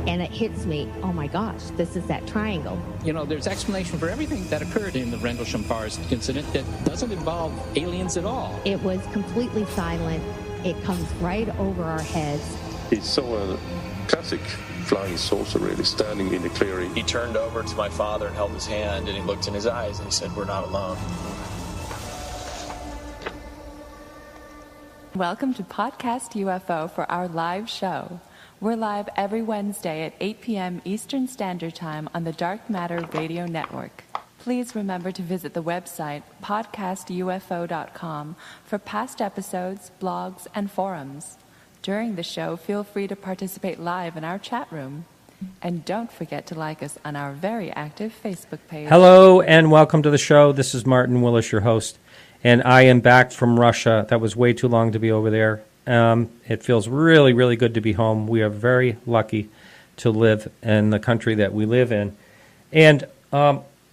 and it hits me, oh my gosh, this is that triangle. You know, there's explanation for everything that occurred in the Rendlesham-Fars incident that doesn't involve aliens at all. It was completely silent. It comes right over our heads. He saw a classic flying saucer really standing in the clearing. He turned over to my father and held his hand, and he looked in his eyes and he said, "We're not alone." Welcome to Podcast UFO for our live show. We're live every Wednesday at 8 p.m. Eastern Standard Time on the Dark Matter Radio Network. Please remember to visit the website podcastufo.com for past episodes, blogs, and forums. During the show, feel free to participate live in our chat room. And don't forget to like us on our very active Facebook page. Hello and welcome to the show. This is Martin Willis, your host. And I am back from Russia. That was way too long to be over there. It feels really, really good to be home. We are very lucky to live in the country that we live in. And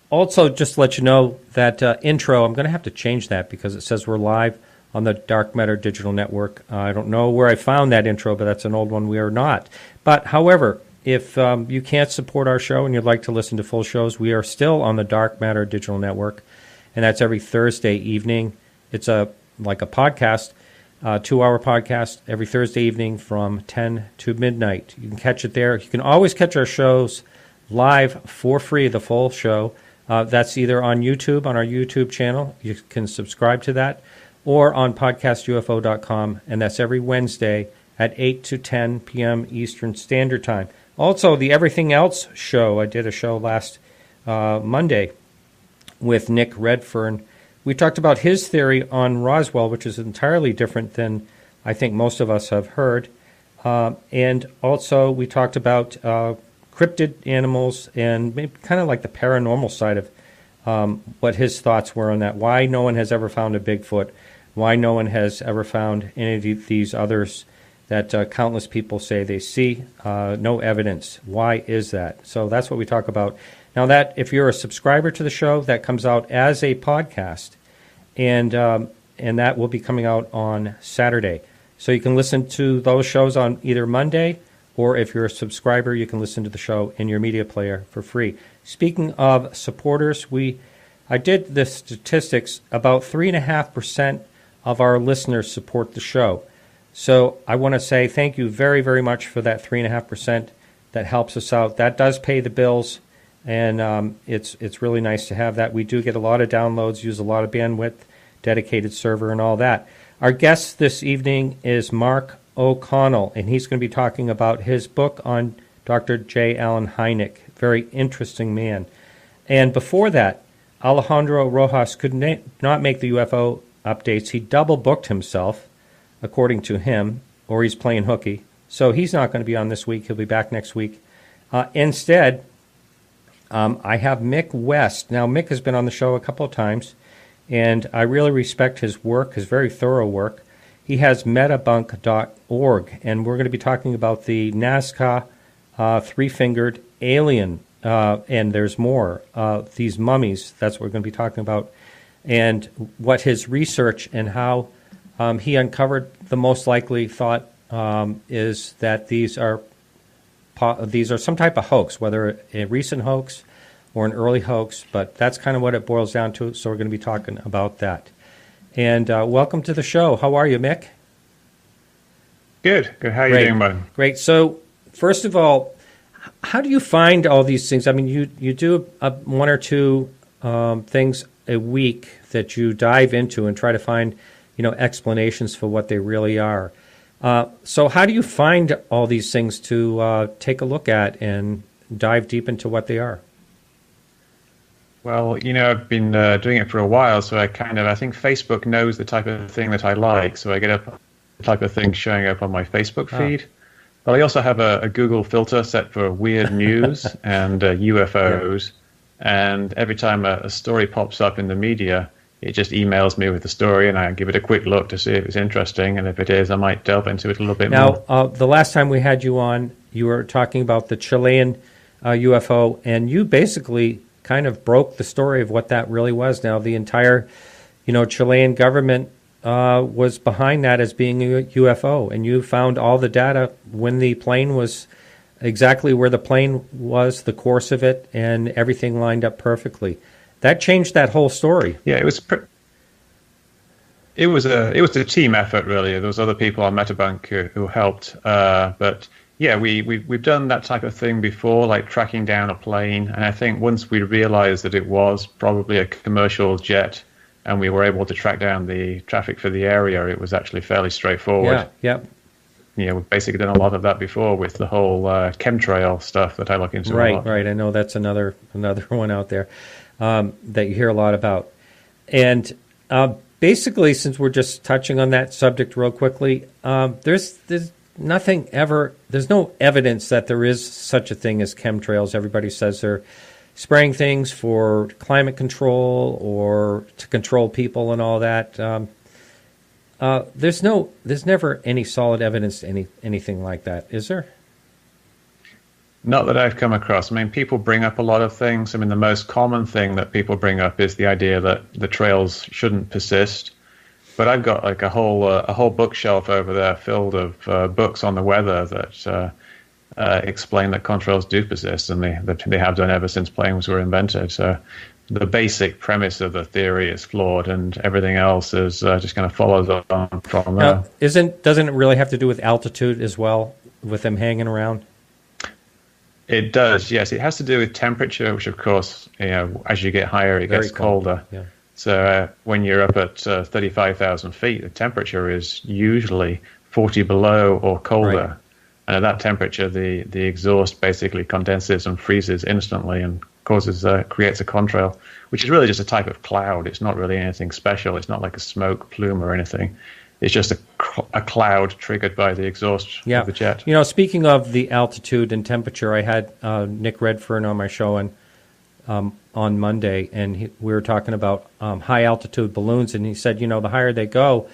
also, just to let you know, that intro, I'm going to have to change that because it says we're live on the Dark Matter Digital Network. I don't know where I found that intro, but that's an old one. We are not. But, however, if you can't support our show and you'd like to listen to full shows, we are still on the Dark Matter Digital Network, and that's every Thursday evening. It's like a podcast. 2-hour podcast every Thursday evening from 10 to midnight. You can catch it there. You can always catch our shows live for free, the full show. That's either on YouTube, on our YouTube channel. You can subscribe to that, or on podcastufo.com, and that's every Wednesday at 8 to 10 p.m. Eastern Standard Time. Also, the Everything Else show. I did a show last Monday with Nick Redfern. We talked about his theory on Roswell, which is entirely different than I think most of us have heard. And also we talked about cryptid animals and maybe kind of like the paranormal side of what his thoughts were on that. Why no one has ever found a Bigfoot. Why no one has ever found any of these others that countless people say they see. No evidence. Why is that? So that's what we talk about. Now that, if you're a subscriber to the show, that comes out as a podcast, and that will be coming out on Saturday. So you can listen to those shows on either Monday, or if you're a subscriber, you can listen to the show in your media player for free. Speaking of supporters, I did the statistics. About 3.5% of our listeners support the show. So I want to say thank you very, very much for that 3.5%. That helps us out. That does pay the bills. And it's really nice to have that. We do get a lot of downloads, use a lot of bandwidth, dedicated server, and all that. Our guest this evening is Mark O'Connell, and he's going to be talking about his book on Dr. J. Allen Hynek. Very interesting man. And before that, Alejandro Rojas could not make the UFO updates. He double-booked himself, according to him, or he's playing hooky. So he's not going to be on this week. He'll be back next week. Instead, I have Mick West. Now, Mick has been on the show a couple of times, and I really respect his work, his very thorough work. He has metabunk.org, and we're going to be talking about the Nazca three-fingered alien, and there's more, these mummies. That's what we're going to be talking about, and what his research and how he uncovered the most likely thought is that these are some type of hoax, whether a recent hoax or an early hoax, but that's kind of what it boils down to, so we're going to be talking about that. And welcome to the show. How are you, Mick? Good. How are you doing, buddy? Great. So, first of all, how do you find all these things? I mean, you do one or two things a week that you dive into and try to find, explanations for what they really are. So how do you find all these things to take a look at and dive deep into what they are? Well, I've been doing it for a while, so I think Facebook knows the type of thing that I like, so I get the type of thing showing up on my Facebook feed. But I also have a Google filter set for weird news and UFOs, and every time a story pops up in the media, it just emails me with the story, and I give it a quick look to see if it's interesting, and if it is, I might delve into it a little bit more. Now, the last time we had you on, you were talking about the Chilean UFO, and you basically kind of broke the story of what that really was. Now, the entire, Chilean government was behind that as being a UFO, and you found all the data when the plane was exactly where the plane was, the course of it, and everything lined up perfectly. That changed that whole story. Yeah, it was a team effort, really. There was other people on Metabunk who helped, but yeah, we've done that type of thing before, like tracking down a plane. And I think once we realized that it was probably a commercial jet, and we were able to track down the traffic for the area, it was actually fairly straightforward. Yeah. Yeah, we've basically done a lot of that before with the whole chemtrail stuff that I look into a lot. Right. I know that's another one out there that you hear a lot about. And basically, since we're just touching on that subject real quickly, there's no evidence that there is such a thing as chemtrails. Everybody says they're spraying things for climate control or to control people and all that. There's never any solid evidence to anything like that, is there? Not that I've come across. I mean, people bring up a lot of things. I mean, the most common thing that people bring up is the idea that the trails shouldn't persist. But I've got like a whole bookshelf over there filled of books on the weather that explain that contrails do persist, and they have done ever since planes were invented. So the basic premise of the theory is flawed, and everything else is just kind of follows on from there. Now, doesn't it really have to do with altitude as well, with them hanging around? It does, yes. It has to do with temperature, which of course, as you get higher, it gets colder. Yeah. So when you're up at 35,000 feet, the temperature is usually 40 below or colder. Right. And at that temperature, the exhaust basically condenses and freezes instantly and creates a contrail, which is really just a type of cloud. It's not really anything special. It's not like a smoke plume or anything. It's just a cloud triggered by the exhaust of the jet. Speaking of the altitude and temperature, I had Nick Redfern on my show on Monday, and we were talking about high altitude balloons, and he said, the higher they go,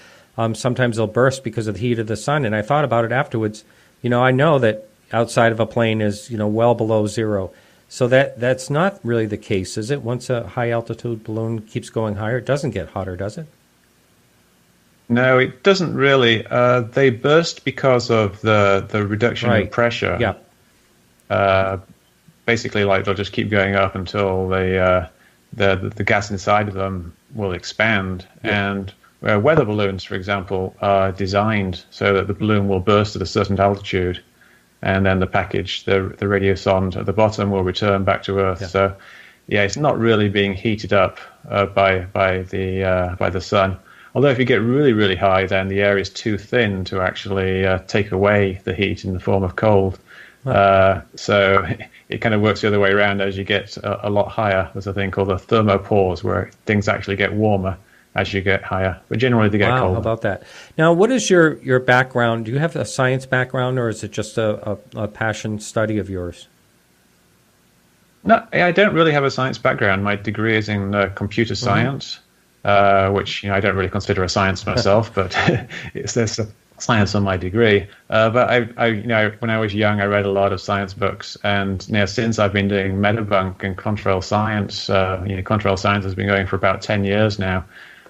sometimes they'll burst because of the heat of the sun. And I thought about it afterwards. I know that outside of a plane is well below zero, so that's not really the case, is it? Once a high altitude balloon keeps going higher, it doesn't get hotter, does it? No, it doesn't really. They burst because of the reduction in pressure. Yeah. Basically, like they'll just keep going up until the gas inside of them will expand. Yeah. And weather balloons, for example, are designed so that the balloon will burst at a certain altitude, and then the radiosonde at the bottom will return back to Earth. Yeah. So, it's not really being heated up by the sun. Although if you get really, really high, then the air is too thin to actually take away the heat in the form of cold. So it kind of works the other way around. As you get a lot higher, there's a thing called the thermopause, where things actually get warmer as you get higher. But generally they get colder. How about that? Now, what is your background? Do you have a science background, or is it just a passion study of yours? No, I don't really have a science background. My degree is in computer science. Which I don't really consider a science myself, but there's science on my degree. But I when I was young, I read a lot of science books, and since I've been doing Metabunk and contrail science, contrail science has been going for about 10 years now.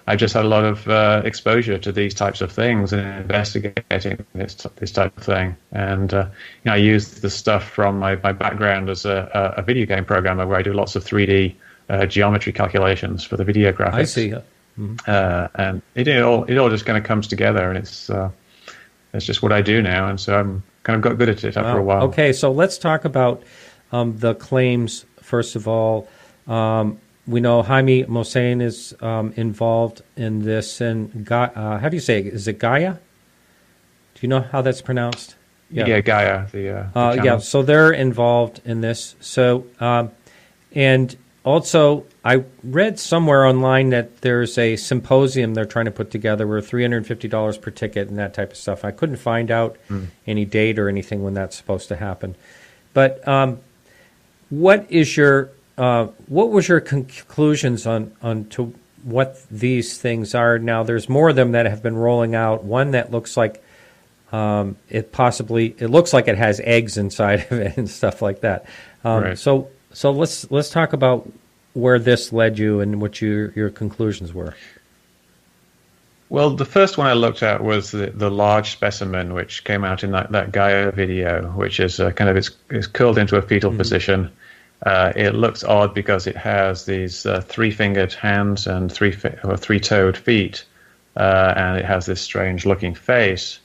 I've just had a lot of exposure to these types of things and investigating this type of thing. And I use the stuff from my background as a video game programmer, where I do lots of 3D geometry calculations for the video graphics. I see. Mm-hmm. And it all just kind of comes together, and it's just what I do now, and so I'm kind of got good at it after a while. Okay, so let's talk about the claims first of all. We know Jaime Maussan is involved in this, and how do you say it? Is it Gaia? Do you know how that's pronounced? Yeah, Gaia. The so they're involved in this. So and also, I read somewhere online that there's a symposium they're trying to put together where $350 per ticket and that type of stuff. I couldn't find out any date or anything when that's supposed to happen. But what was your conclusions on to what these things are? Now, there's more of them that have been rolling out. One that looks like it looks like it has eggs inside of it and stuff like that. Right. So let's talk about where this led you and what your conclusions were. Well, the first one I looked at was the large specimen, which came out in that Gaia video, which is kind of it's curled into a fetal position. It looks odd because it has these three-fingered hands and three-toed feet, and it has this strange-looking face.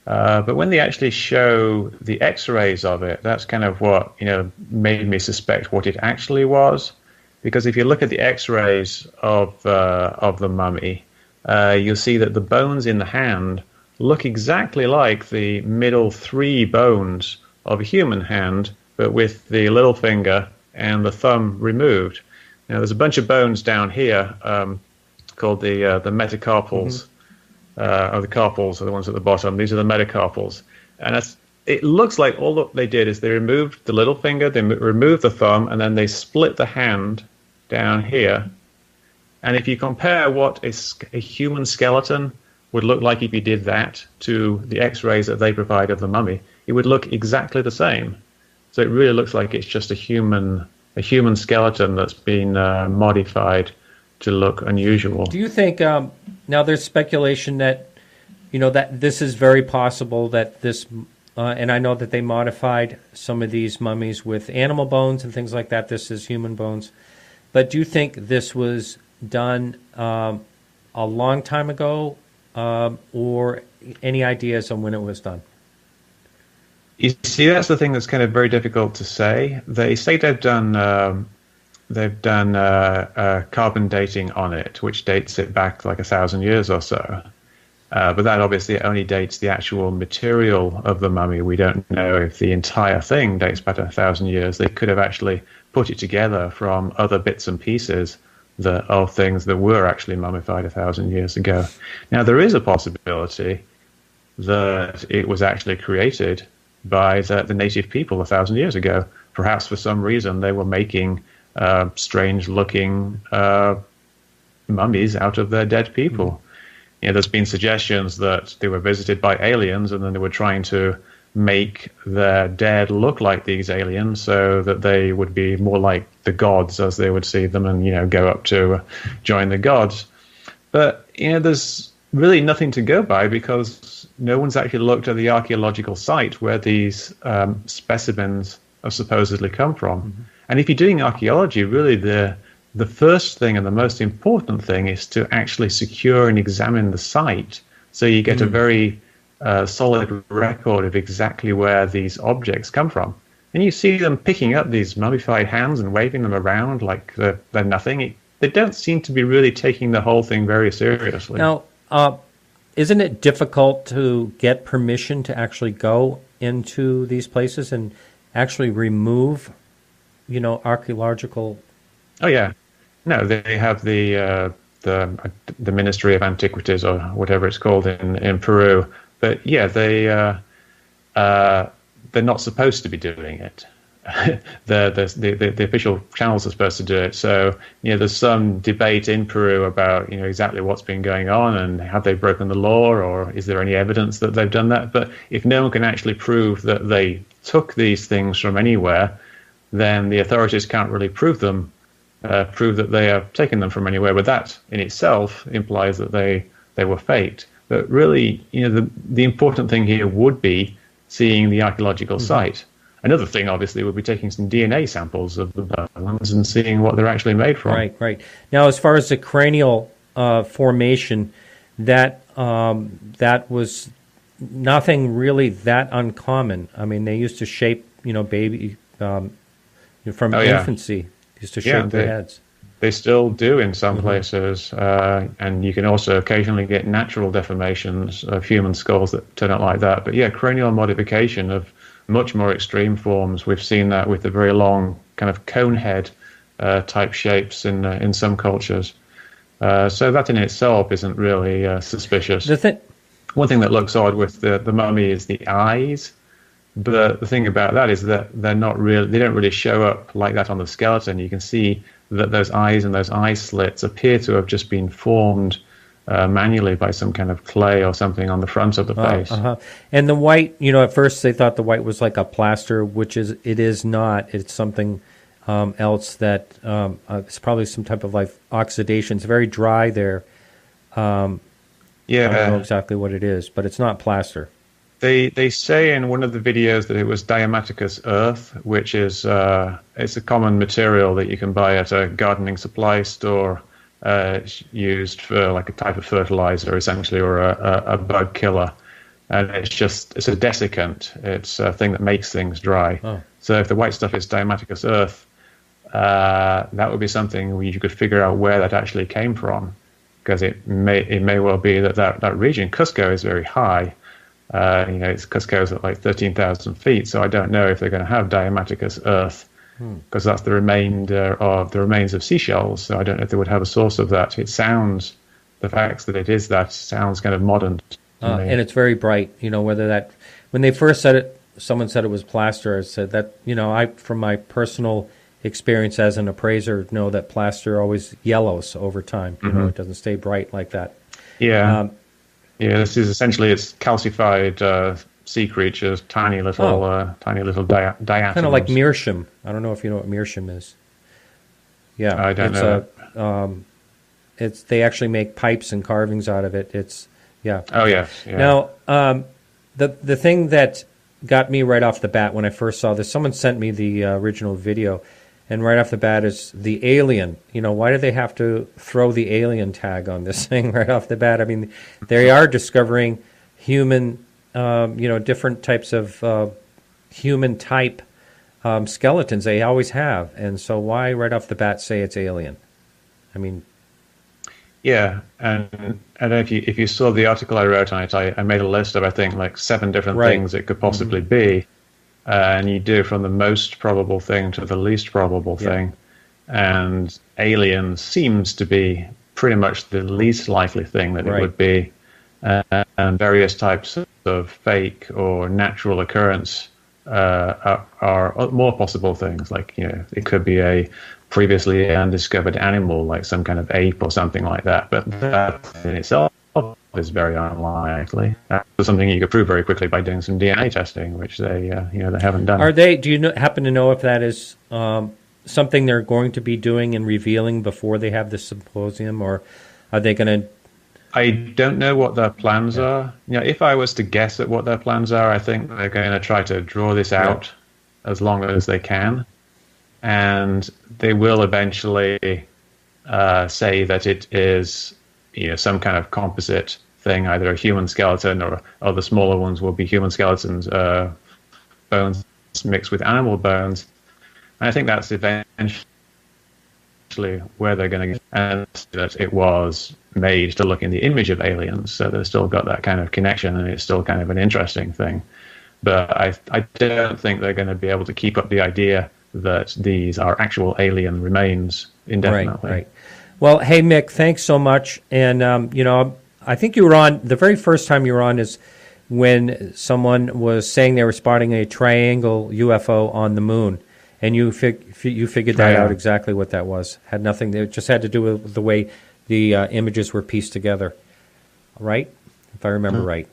But when they actually show the X-rays of it, that's kind of what made me suspect what it actually was. Because if you look at the X-rays of the mummy, you'll see that the bones in the hand look exactly like the middle three bones of a human hand, but with the little finger and the thumb removed. Now, there's a bunch of bones down here called the metacarpals. Or the carpals are the ones at the bottom. These are the metacarpals. And it looks like all that they did is they removed the little finger, they removed the thumb, and then they split the hand down here. And if you compare what a human skeleton would look like if you did that to the X-rays that they provide of the mummy, it would look exactly the same. So it really looks like it's just a human skeleton that's been modified to look unusual. Do you think now there's speculation that that this is very possible that this and I know that they modified some of these mummies with animal bones and things like that. This is human bones. But do you think this was done a long time ago, or any ideas on when it was done? You see, that's the thing that's kind of very difficult to say. They say they've done carbon dating on it, which dates it back like 1,000 years or so. But that obviously only dates the actual material of the mummy. We don't know if the entire thing dates back 1,000 years. They could have actually put it together from other bits and pieces of things that were actually mummified 1,000 years ago. Now, there is a possibility that it was actually created by the native people 1,000 years ago. Perhaps for some reason they were making strange-looking mummies out of their dead people. There's been suggestions that they were visited by aliens, and then they were trying to make their dead look like these aliens so that they would be more like the gods as they would see them, and go up to join the gods. But there's really nothing to go by because no one's actually looked at the archaeological site where these specimens have supposedly come from. And if you're doing archaeology, really the first thing and the most important thing is to actually secure and examine the site so you get a very solid record of exactly where these objects come from. And you see them picking up these mummified hands and waving them around like they're nothing. They don't seem to be really taking the whole thing very seriously. Now, isn't it difficult to get permission to actually go into these places and actually remove, archaeological? Oh yeah, no, they have the Ministry of Antiquities or whatever it's called in Peru. But yeah, they're not supposed to be doing it. The official channels are supposed to do it. So there's some debate in Peru about exactly what's been going on and have they broken the law or is there any evidence that they've done that. But if no one can actually prove that they took these things from anywhere, then the authorities can't really prove that they have taken them from anywhere. But that in itself implies that they were faked. But really, the important thing here would be seeing the archaeological site. Another thing, obviously, would be taking some DNA samples of the bones and seeing what they're actually made from. Right. Now, as far as the cranial formation, that was nothing really that uncommon. I mean, they used to shape, baby from infancy. Used to shape their heads. They still do in some places, and you can also occasionally get natural deformations of human skulls that turn out like that. But yeah, cranial modification of much more extreme forms. We've seen that with the very long kind of cone head type shapes in some cultures. So that in itself isn't really suspicious. One thing that looks odd with the mummy is the eyes. But the thing about that is that they don't really show up like that on the skeleton. You can see that those eyes and those eye slits appear to have just been formed manually by some kind of clay or something on the front of the face. And the white, at first they thought the white was like a plaster, it is not. It's something else that it's probably some type of like oxidation. It's very dry there. Yeah. I don't know exactly what it is, but it's not plaster. They say in one of the videos that it was diatomaceous earth, which is it's a common material that you can buy at a gardening supply store. It's used for like a type of fertilizer, essentially, or a bug killer. And it's a desiccant. It's a thing that makes things dry. Oh. So if the white stuff is diatomaceous earth, that would be something where you could figure out where that actually came from, because it may well be that region. Cusco is very high. Cusco's at like 13,000 feet, so I don't know if they're going to have diatomaceous earth, because that's the remains of seashells. So I don't know if they would have a source of that. The fact that it is that sounds kind of modern. And it's very bright. When they first said it, someone said it was plaster. I said that, I, from my personal experience as an appraiser, know that plaster always yellows over time. It doesn't stay bright like that. Yeah. This is essentially it's calcified sea creatures, tiny little diatoms. Kind of like meerschaum. I don't know if you know what meerschaum is. Yeah, I don't know. They actually make pipes and carvings out of it. Yeah. Oh yes. Yeah. Now, the thing that got me right off the bat when I first saw this, someone sent me the original video, and right off the bat is the alien. Why do they have to throw the alien tag on this thing right off the bat? I mean, they are discovering human, different types of human type skeletons. They always have, and so why right off the bat say it's alien? I mean, yeah, and if you saw the article I wrote on it, I made a list of I think like 7 different things it could possibly be. And you do from the most probable thing to the least probable thing. And alien seems to be pretty much the least likely thing that it would be. And various types of fake or natural occurrence are more possible things. Like, it could be a previously undiscovered animal, like some kind of ape or something like that. But that in itself is very unlikely. That was something you could prove very quickly by doing some DNA testing, which they haven't done. Do you happen to know if that is something they're going to be doing and revealing before they have this symposium, or are they going to? I don't know what their plans are. If I was to guess at what their plans are, I think they're going to try to draw this out as long as they can, and they will eventually say that it is some kind of composite thing, either a human skeleton or the smaller ones will be human skeletons, bones mixed with animal bones. And I think that's eventually where they're going to get, and that it was made to look in the image of aliens, so they've still got that kind of connection, and it's still kind of an interesting thing. But I don't think they're going to be able to keep up the idea that these are actual alien remains indefinitely. Right. Well, hey, Mick, thanks so much. And, I think you were on, the very first time you were on is when someone was saying they were spotting a triangle UFO on the moon. And you figured that out exactly what that was. Had nothing, it just had to do with the way the images were pieced together. Right? If I remember right.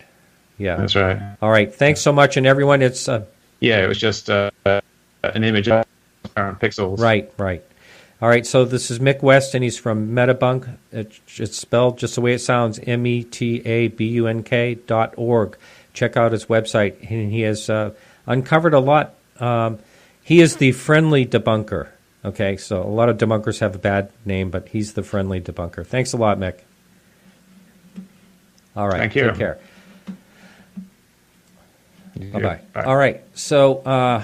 Yeah. That's right. All right. Thanks so much. And everyone, it's... it was just an image of pixels. Right. All right, so this is Mick West, and he's from Metabunk. It's spelled just the way it sounds, metabunk.org. Check out his website, and he has uncovered a lot. He is the friendly debunker, okay? So a lot of debunkers have a bad name, but he's the friendly debunker. Thanks a lot, Mick. All right, thank you. Take care. Bye-bye. Bye. All right, so let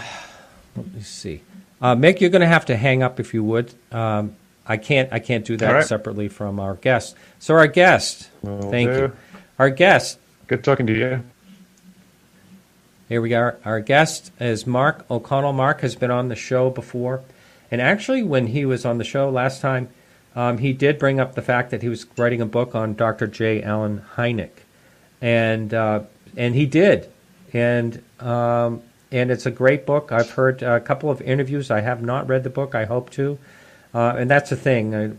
me see. Mick, you're going to have to hang up if you would. I can't do that separately from our guest. So our guest, thank you. Our guest. Good talking to you. Here we are. Our guest is Mark O'Connell. Mark has been on the show before. And actually, when he was on the show last time, he did bring up the fact that he was writing a book on Dr. J. Allen Hynek. And he did. And it's a great book. I've heard a couple of interviews. I have not read the book. I hope to. And that's the thing. A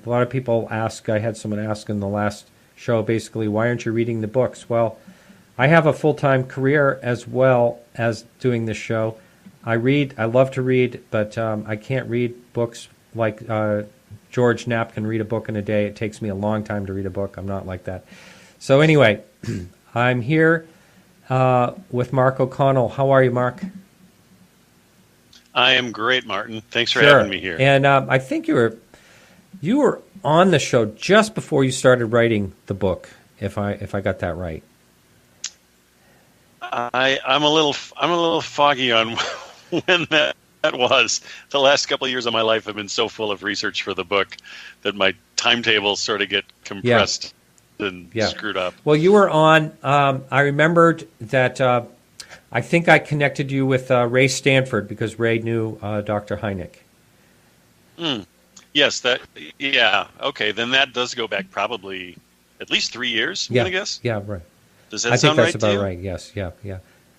lot of people ask. I had someone ask in the last show, basically, why aren't you reading the books? Well, I have a full-time career as well as doing this show. I read. I love to read, but I can't read books like George Knapp can read a book in a day. It takes me a long time to read a book. I'm not like that. So anyway, I'm here with Mark O'Connell. How are you, Mark? I am great, Martin. Thanks for having me here. And I think you were on the show just before you started writing the book, if I got that right. I'm a little foggy on when that was. The last couple of years of my life have been so full of research for the book that my timetables sort of get compressed and screwed up. Well, you were on. I remembered that. I think I connected you with Ray Stanford because Ray knew Dr. Hynek. Yes, okay, then that does go back probably at least 3 years, I'm going to guess? Yeah, right. Does that sound right to you? I think that's about right, yes, yeah.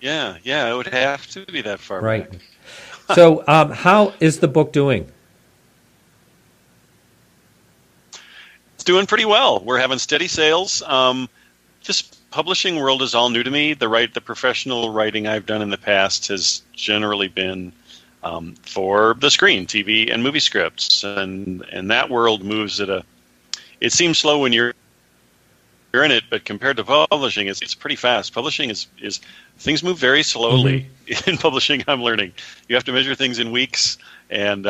Yeah, it would have to be that far back. Right. So how is the book doing? It's doing pretty well. We're having steady sales. This publishing world is all new to me. The professional writing I've done in the past has generally been for the screen, TV, and movie scripts, and that world moves it seems slow when you're in it, but compared to publishing, it's pretty fast. Publishing is things move very slowly in publishing. I'm learning you have to measure things in weeks, and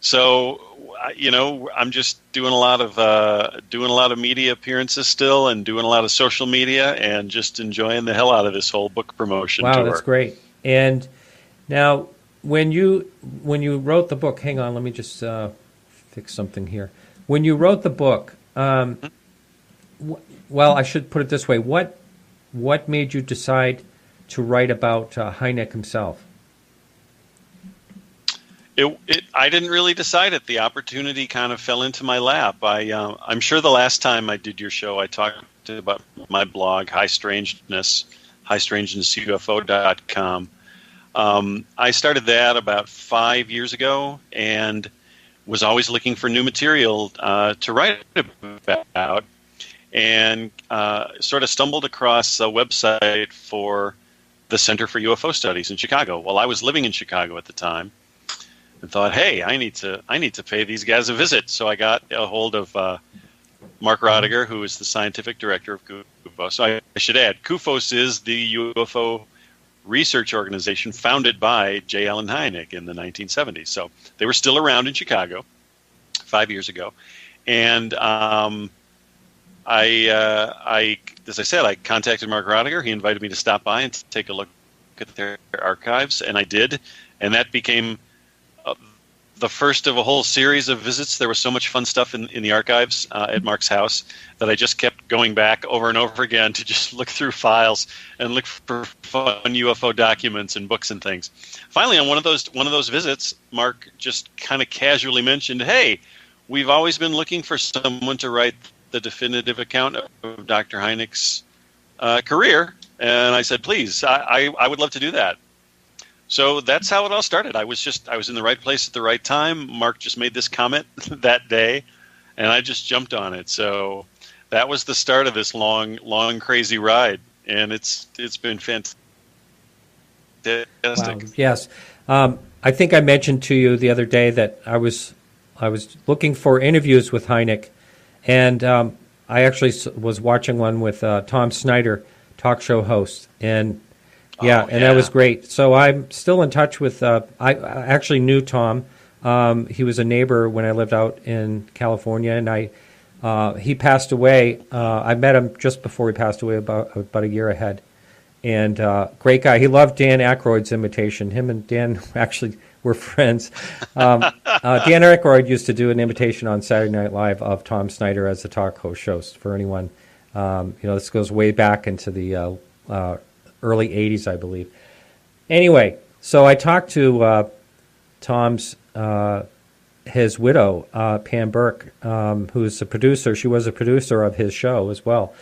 so I'm just doing a lot of media appearances still, and doing a lot of social media, and just enjoying the hell out of this whole book promotion tour. Wow, that's great. And now, when you wrote the book, hang on, let me just fix something here. When you wrote the book, well, I should put it this way: what made you decide to write about Hynek himself? I didn't really decide it. The opportunity kind of fell into my lap. I'm sure the last time I did your show, I talked about my blog, highstrangenessufo.com. I started that about 5 years ago and was always looking for new material to write about, and sort of stumbled across a website for the Center for UFO Studies in Chicago. Well, I was living in Chicago at the time, and thought, hey, I need to pay these guys a visit. So I got a hold of Mark Rodiger, who is the scientific director of CUFO. So I should add, CUFOS is the UFO research organization founded by J. Allen Hynek in the 1970s. So they were still around in Chicago 5 years ago. And as I said, I contacted Mark Rodiger. He invited me to stop by and take a look at their archives, and I did. And that became the first of a whole series of visits. There was so much fun stuff in the archives at Mark's house that I just kept going back over and over again to just look through files and look for fun UFO documents and books and things. Finally, on one of those visits, Mark just kind of casually mentioned, "Hey, we've always been looking for someone to write the definitive account of Dr. Hynek's career," and I said, "Please, I would love to do that." So that's how it all started. I was in the right place at the right time. Mark just made this comment that day, and I just jumped on it. So that was the start of this long, crazy ride, and it's been fantastic. Wow. Yes, I think I mentioned to you the other day that I was looking for interviews with Hynek, and I actually was watching one with Tom Snyder, talk show host, and. That was great. So I'm still in touch with. I actually knew Tom. He was a neighbor when I lived out in California, and he passed away. I met him just before he passed away, about a year ahead. And great guy. He loved Dan Aykroyd's imitation. Him and Dan actually were friends. Dan Aykroyd used to do an imitation on Saturday Night Live of Tom Snyder as the talk host. For anyone, this goes way back into the early 80s, I believe. Anyway, so I talked to Tom's, his widow, Pam Burke, who's a producer. She was a producer of his show as well.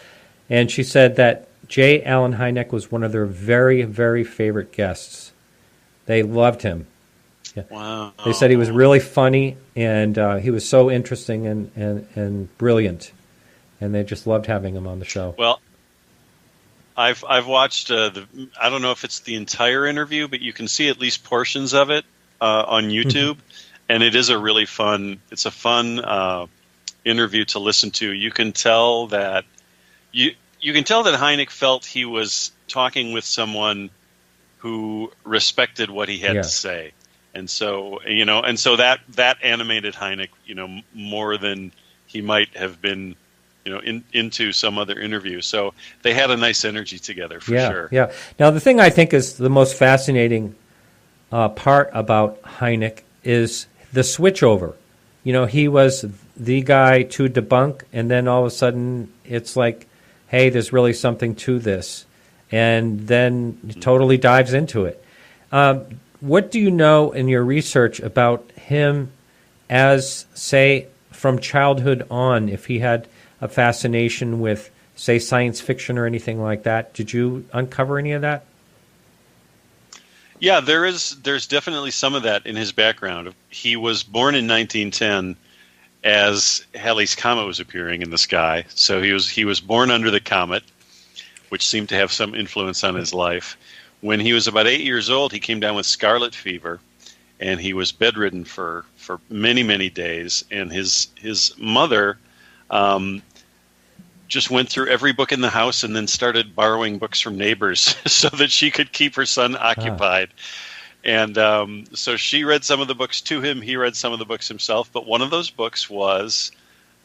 And she said that J. Allen Hynek was one of their very, very favorite guests. They loved him. Yeah. Wow. They said he was really funny, and he was so interesting and brilliant. And they just loved having him on the show. Well, I've watched I don't know if it's the entire interview, but you can see at least portions of it on YouTube, and it is a fun interview to listen to. You can tell that you can tell that Hynek felt he was talking with someone who respected what he had to say. And so, that animated Hynek, more than he might have been, into some other interview. So they had a nice energy together for sure. Yeah. Now, the thing I think is the most fascinating part about Hynek is the switchover. He was the guy to debunk, and then all of a sudden it's like, hey, there's really something to this. And then he totally dives into it. What do you know in your research about him as, say, from childhood on, if he had a fascination with, say, science fiction or anything like that? Did you uncover any of that? Yeah, there's definitely some of that in his background. He was born in 1910 as Halley's Comet was appearing in the sky. So he was born under the comet, which seemed to have some influence on his life. When he was about 8 years old, he came down with scarlet fever, and he was bedridden for many, many days. And his mother just went through every book in the house and then started borrowing books from neighbors so that she could keep her son occupied. And so she read some of the books to him. He read some of the books himself. But one of those books was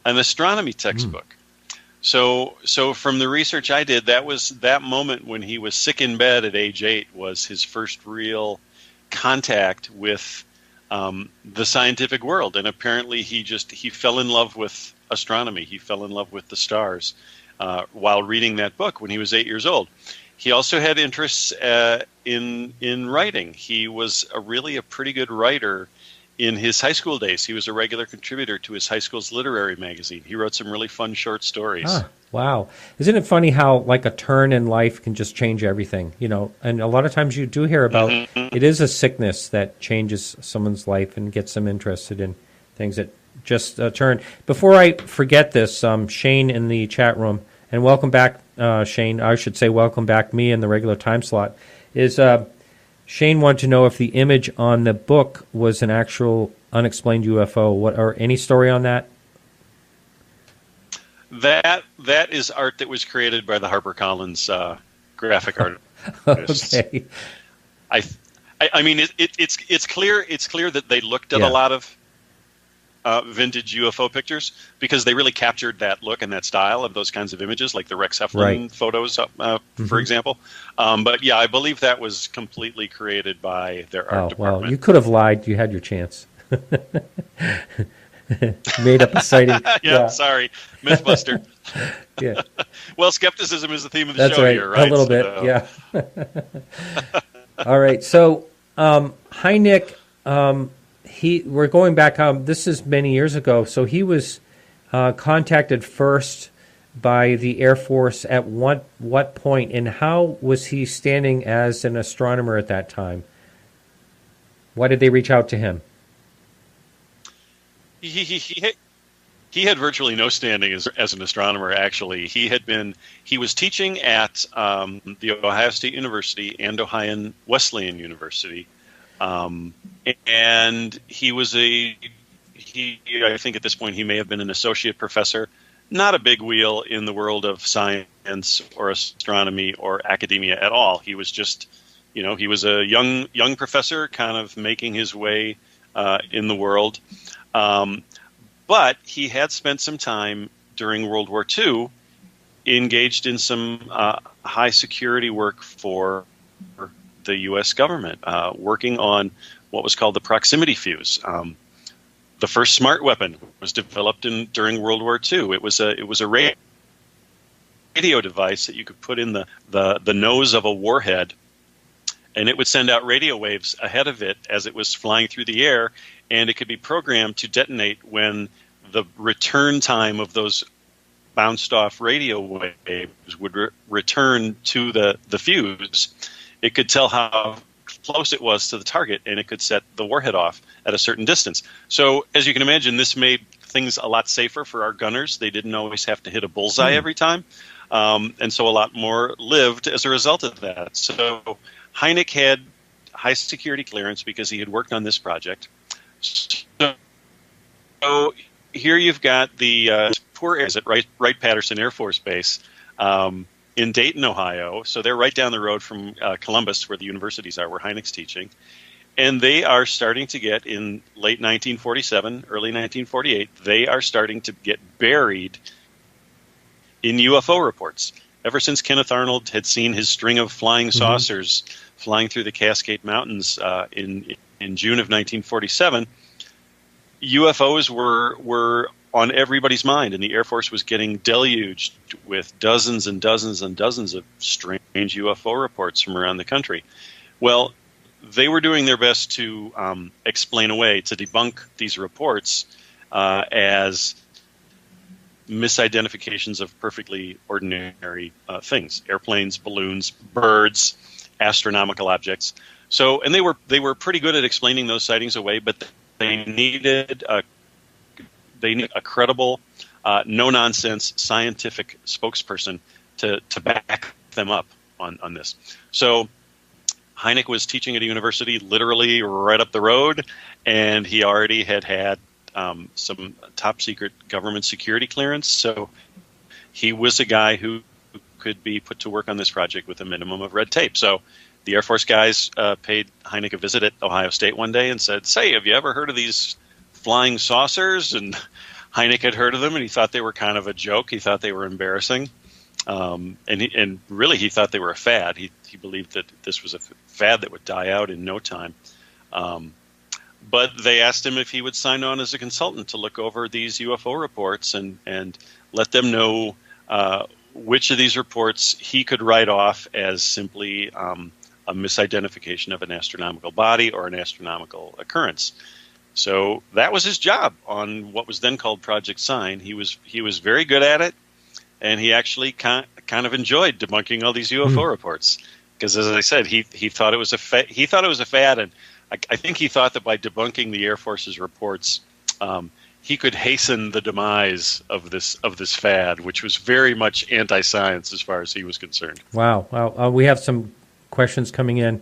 an astronomy textbook. So from the research I did, that moment when he was sick in bed at age 8 was his first real contact with the scientific world. And apparently he fell in love with astronomy. He fell in love with the stars while reading that book when he was 8 years old. He also had interests in writing. He was really a pretty good writer in his high school days. He was a regular contributor to his high school's literary magazine. He wrote some really fun short stories. Wow. Isn't it funny how like a turn in life can just change everything, and a lot of times you do hear about it is a sickness that changes someone's life and gets them interested in things that just turn. Before I forget this, Shane in the chat room, and welcome back, Shane. I should say welcome back me in the regular time slot, is Shane wanted to know if the image on the book was an actual unexplained UFO. Or any story on that? That is art that was created by the HarperCollins graphic artist. Okay. I mean it's clear that they looked at a lot of vintage UFO pictures because they really captured that look and that style of those kinds of images, like the Rex Heflin photos, for example. But yeah, I believe that was completely created by their art department. Well, you could have lied. You had your chance. Made up a sighting. Sorry, Mythbuster. Yeah. Well, skepticism is the theme of the That's show right. here, right? A little bit, yeah. All right. So Hynek, we're going back. This is many years ago. So he was contacted first by the Air Force at what point, and how was he standing as an astronomer at that time? Why did they reach out to him? He had virtually no standing as an astronomer. Actually, he was teaching at the Ohio State University and Ohio Wesleyan University, and he was I think at this point he may have been an associate professor, not a big wheel in the world of science or astronomy or academia at all. He was just, he was a young professor, kind of making his way in the world. But he had spent some time during World War II engaged in some high security work for the U.S. government, working on what was called the proximity fuse. The first smart weapon was developed during World War II. It was a radio device that you could put in the nose of a warhead, and it would send out radio waves ahead of it as it was flying through the air, and it could be programmed to detonate when the return time of those bounced off radio waves would return to the fuse. It could tell how close it was to the target, and it could set the warhead off at a certain distance. So, as you can imagine, this made things a lot safer for our gunners. They didn't always have to hit a bullseye every time, and so a lot more lived as a result of that. So Hynek had high security clearance because he had worked on this project. So here you've got the poor areas at Wright-Patterson Air Force Base. in Dayton, Ohio. So they're right down the road from Columbus, where the universities are, where Hynek's teaching. And they are starting to get, in late 1947, early 1948, they are starting to get buried in UFO reports. Ever since Kenneth Arnold had seen his string of flying saucers flying through the Cascade Mountains in June of 1947, UFOs were on everybody's mind, and the Air Force was getting deluged with dozens and dozens and dozens of strange UFO reports from around the country. Well, they were doing their best to explain away, to debunk these reports as misidentifications of perfectly ordinary things: airplanes, balloons, birds, astronomical objects. So, and they were pretty good at explaining those sightings away, but they needed a credible, no-nonsense scientific spokesperson to back them up on this. So Hynek was teaching at a university literally right up the road, and he already had some top-secret government security clearance. So he was a guy who could be put to work on this project with a minimum of red tape. So the Air Force guys paid Hynek a visit at Ohio State one day and said, "Say, have you ever heard of these flying saucers?" And Hynek had heard of them, and he thought they were kind of a joke. He thought they were embarrassing. And really he thought they were a fad. He believed that this was a fad that would die out in no time. But they asked him if he would sign on as a consultant to look over these UFO reports and let them know which of these reports he could write off as simply a misidentification of an astronomical body or an astronomical occurrence. So that was his job on what was then called Project Sign. He was very good at it, and he actually kind of enjoyed debunking all these UFO reports, because, as I said, he thought it was a fad, and I think he thought that by debunking the Air Force's reports, he could hasten the demise of this fad, which was very much anti-science as far as he was concerned. Wow. We have some questions coming in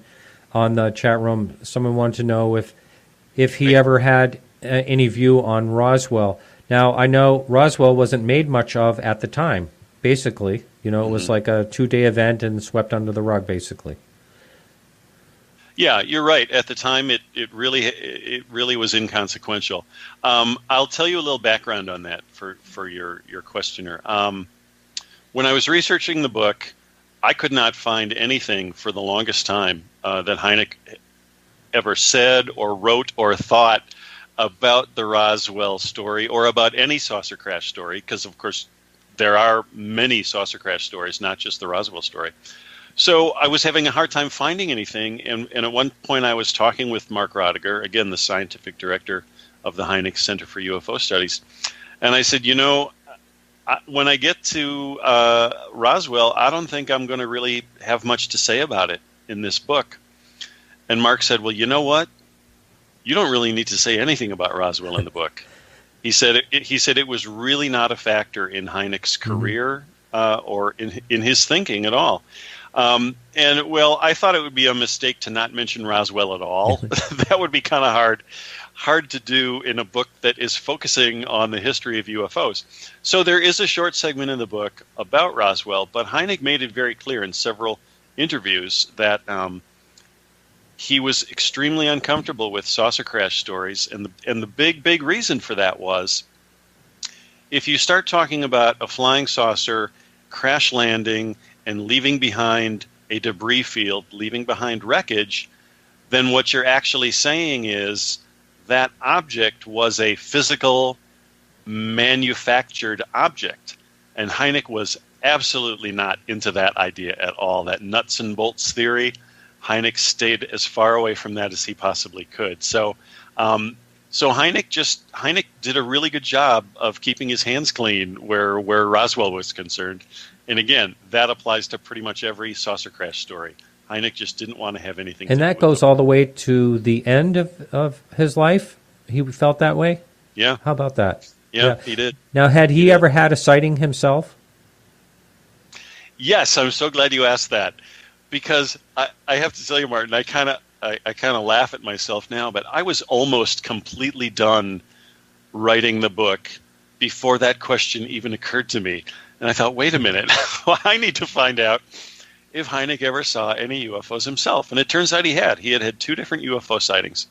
on the chat room. Someone wanted to know if he ever had any view on Roswell. Now, I know Roswell wasn't made much of at the time, basically. It was like a 2-day event and swept under the rug, basically. Yeah, you're right. At the time, it really was inconsequential. I'll tell you a little background on that for your questioner. When I was researching the book, I could not find anything for the longest time that Hynek ever said or wrote or thought about the Roswell story or about any saucer crash story, because, of course, there are many saucer crash stories, not just the Roswell story. So I was having a hard time finding anything, and at one point I was talking with Mark Rodiger, again, the scientific director of the Hynek Center for UFO Studies, and I said, when I get to Roswell, I don't think I'm going to really have much to say about it in this book. And Mark said, well, you know what? You don't really need to say anything about Roswell in the book. He said it was really not a factor in Hynek's career or in his thinking at all. And I thought it would be a mistake to not mention Roswell at all. That would be kind of hard to do in a book that is focusing on the history of UFOs. So there is a short segment in the book about Roswell, but Hynek made it very clear in several interviews that he was extremely uncomfortable with saucer crash stories, and the big reason for that was, if you start talking about a flying saucer crash landing and leaving behind a debris field, leaving behind wreckage, then what you're actually saying is that object was a physical, manufactured object. And Hynek was absolutely not into that idea at all, that nuts and bolts theory. Hynek stayed as far away from that as he possibly could. So Hynek did a really good job of keeping his hands clean where Roswell was concerned. And again, that applies to pretty much every saucer crash story. Hynek just didn't want to have anything. And that goes all the way to the end of his life? He felt that way? Yeah. How about that? Yeah, he did. Now, had he ever had a sighting himself? Yes, I'm so glad you asked that. Because I have to tell you, Martin, I kind of laugh at myself now, but I was almost completely done writing the book before that question even occurred to me. And I thought, wait a minute, well, I need to find out if Hynek ever saw any UFOs himself. And it turns out he had. He had had 2 different UFO sightings.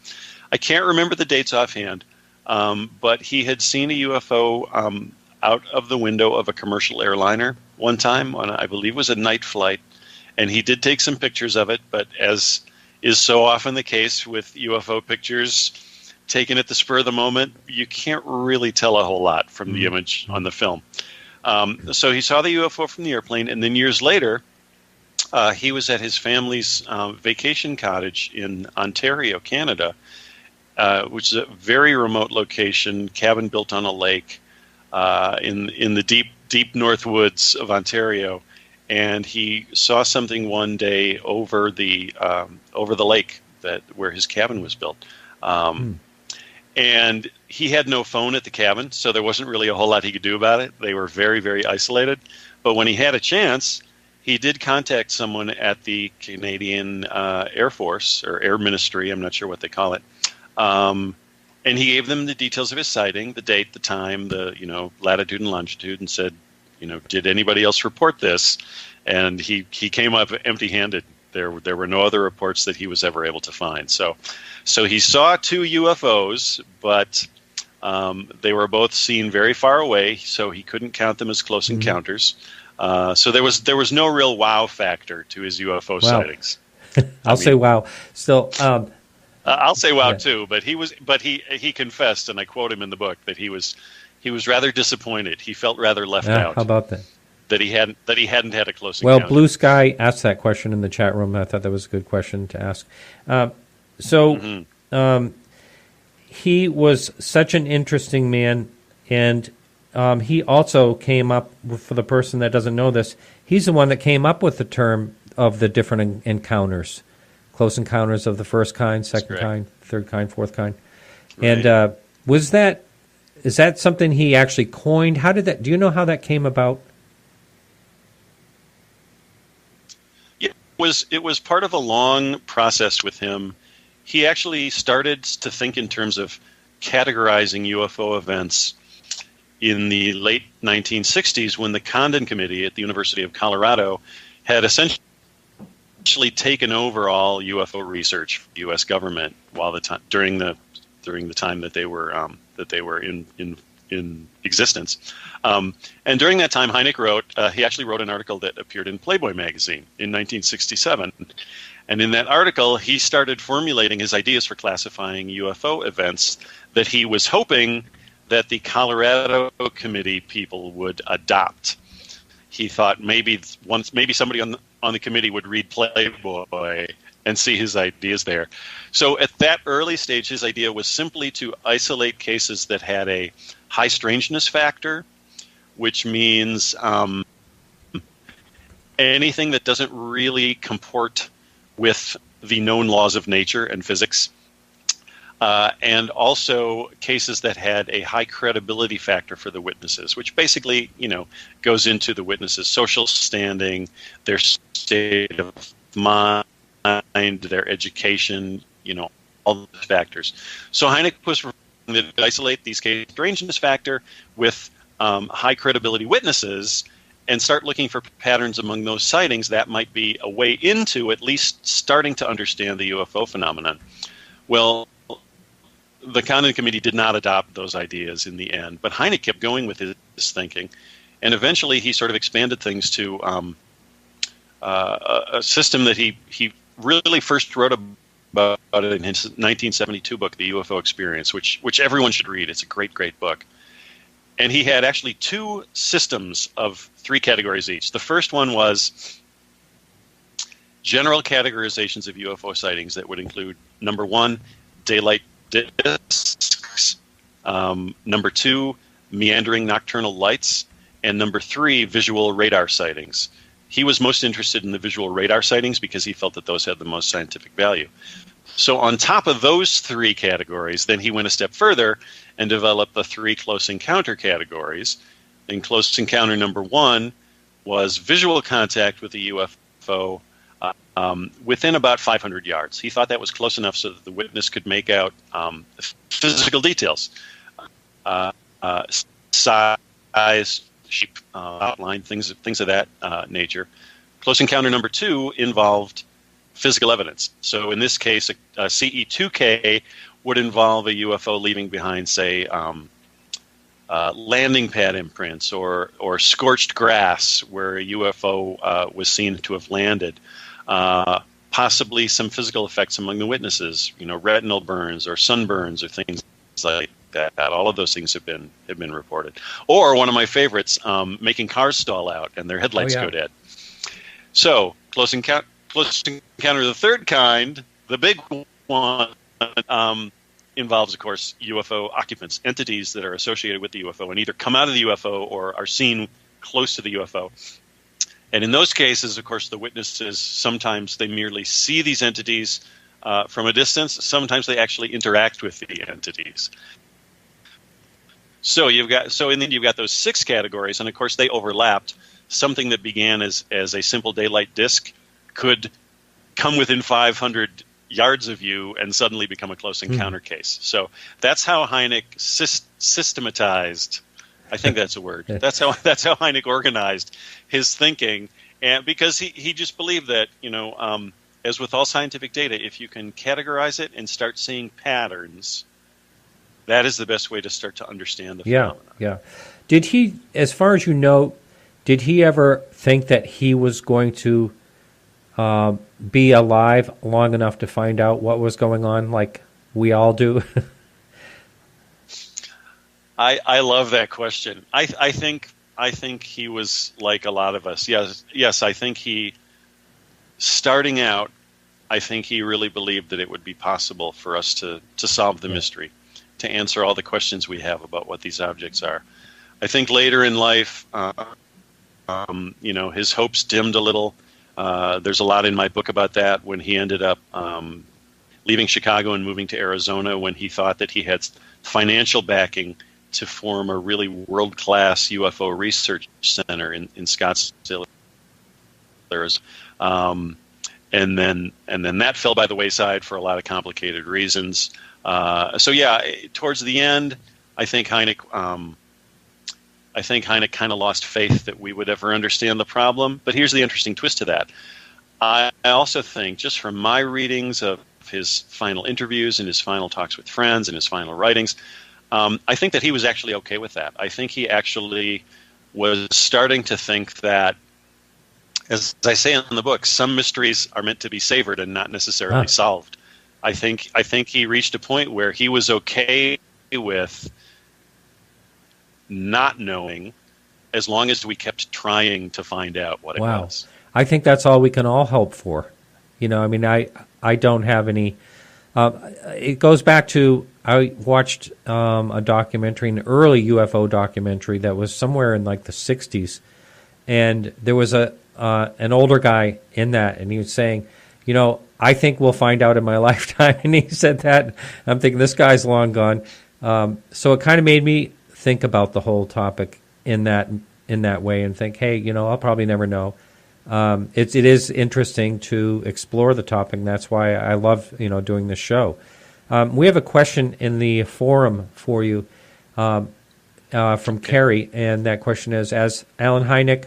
I can't remember the dates offhand, but he had seen a UFO out of the window of a commercial airliner one time on, I believe, was a night flight. And he did take some pictures of it, but as is so often the case with UFO pictures taken at the spur of the moment, you can't really tell a whole lot from the image on the film. So he saw the UFO from the airplane, and then years later, he was at his family's vacation cottage in Ontario, Canada, which is a very remote location, cabin built on a lake in the deep north woods of Ontario. And he saw something one day over the lake where his cabin was built. And he had no phone at the cabin, so there wasn't really a whole lot he could do about it. They were very, very isolated. But when he had a chance, he did contact someone at the Canadian Air Force or Air Ministry, I'm not sure what they call it. And he gave them the details of his sighting, the date, the time, the latitude and longitude, and said, did anybody else report this? And he came up empty-handed. There were no other reports that he was ever able to find. So he saw 2 UFOs, but they were both seen very far away, so he couldn't count them as close encounters. So there was no real wow factor to his UFO sightings. I'll say wow. Still, I'll say wow too. But he confessed, and I quote him in the book, that he was rather disappointed. He felt rather left out. How about that? That he hadn't had a close encounter. Well, Blue Sky asked that question in the chat room. I thought that was a good question to ask. He was such an interesting man, and he also came up, for the person that doesn't know this, he's the one that came up with the term of the different encounters, close encounters of the first kind, second kind, third kind, fourth kind. Right. And is that something he actually coined? Do you know how that came about? It was part of a long process with him. He actually started to think in terms of categorizing UFO events in the late 1960s when the Condon Committee at the University of Colorado had essentially taken over all UFO research for the U.S. government during the time that they were in existence. And during that time, Hynek he actually wrote an article that appeared in Playboy magazine in 1967. And in that article, he started formulating his ideas for classifying UFO events that he was hoping that the Colorado Committee people would adopt. He thought maybe somebody on the committee would read Playboy and see his ideas there. So at that early stage, his idea was simply to isolate cases that had a high strangeness factor, which means anything that doesn't really comport with the known laws of nature and physics, and also cases that had a high credibility factor for the witnesses, which basically, goes into the witnesses' social standing, their state of mind, their education, all those factors. So Hynek was to isolate these cases, strangeness factor with high credibility witnesses, and start looking for patterns among those sightings that might be a way into at least starting to understand the UFO phenomenon. Well, the Condon Committee did not adopt those ideas in the end, but Hynek kept going with his thinking, and eventually he sort of expanded things to a system that he really first wrote about it in his 1972 book, The UFO Experience, which everyone should read. It's a great, great book. And he had actually 2 systems of 3 categories each. The first one was general categorizations of UFO sightings that would include, number 1, daylight discs, number 2, meandering nocturnal lights, and number 3, visual radar sightings. He was most interested in the visual radar sightings because he felt that those had the most scientific value. So on top of those 3 categories, then he went a step further and developed the 3 close encounter categories. And close encounter number 1 was visual contact with a UFO within about 500 yards. He thought that was close enough so that the witness could make out physical details, size, sheep outline, things of that nature. Close encounter number 2 involved physical evidence. So in this case, a CE2K would involve a UFO leaving behind, say, landing pad imprints or scorched grass where a UFO was seen to have landed. Possibly some physical effects among the witnesses, retinal burns or sunburns or things like that. All of those things have been reported. Or one of my favorites, making cars stall out and their headlights go dead. So close encounter of the third kind, the big one, involves, of course, UFO occupants, entities that are associated with the UFO and either come out of the UFO or are seen close to the UFO. And in those cases, of course, the witnesses, sometimes they merely see these entities from a distance. Sometimes they actually interact with the entities. So you've got those 6 categories, and of course they overlapped. Something that began as a simple daylight disk could come within 500 yards of you and suddenly become a close encounter case. So that's how Hynek systematized. I think that's a word. That's how Hynek organized his thinking, and because he just believed that as with all scientific data, if you can categorize it and start seeing patterns, that is the best way to start to understand the phenomenon. Yeah. Did he, as far as you know, did he ever think that he was going to be alive long enough to find out what was going on, like we all do? I love that question. I think he was like a lot of us. Yes. I think starting out, I think he really believed that it would be possible for us to solve the mystery, to answer all the questions we have about what these objects are. I think later in life, his hopes dimmed a little. There's a lot in my book about that, when he ended up leaving Chicago and moving to Arizona, when he thought that he had financial backing to form a really world-class UFO research center in Scottsdale, Arizona. And then that fell by the wayside for a lot of complicated reasons. Towards the end, I think Hynek kind of lost faith that we would ever understand the problem. But here's the interesting twist to that. I also think, just from my readings of his final interviews and his final talks with friends and his final writings, I think that he was actually okay with that. I think he actually was starting to think that, as I say in the book, some mysteries are meant to be savored and not necessarily solved. I think he reached a point where he was okay with not knowing, as long as we kept trying to find out what it was. I think that's all we can all hope for. I don't have any. It goes back to, I watched a documentary, an early UFO documentary that was somewhere in like the 60s, and there was an older guy in that, and he was saying, I think we'll find out in my lifetime. And he said that. I'm thinking, this guy's long gone. So it kind of made me think about the whole topic in that way, and think, hey, I'll probably never know. It is interesting to explore the topic, and that's why I love doing this show. We have a question in the forum for you from Carrie, and that question is: as Alan Hynek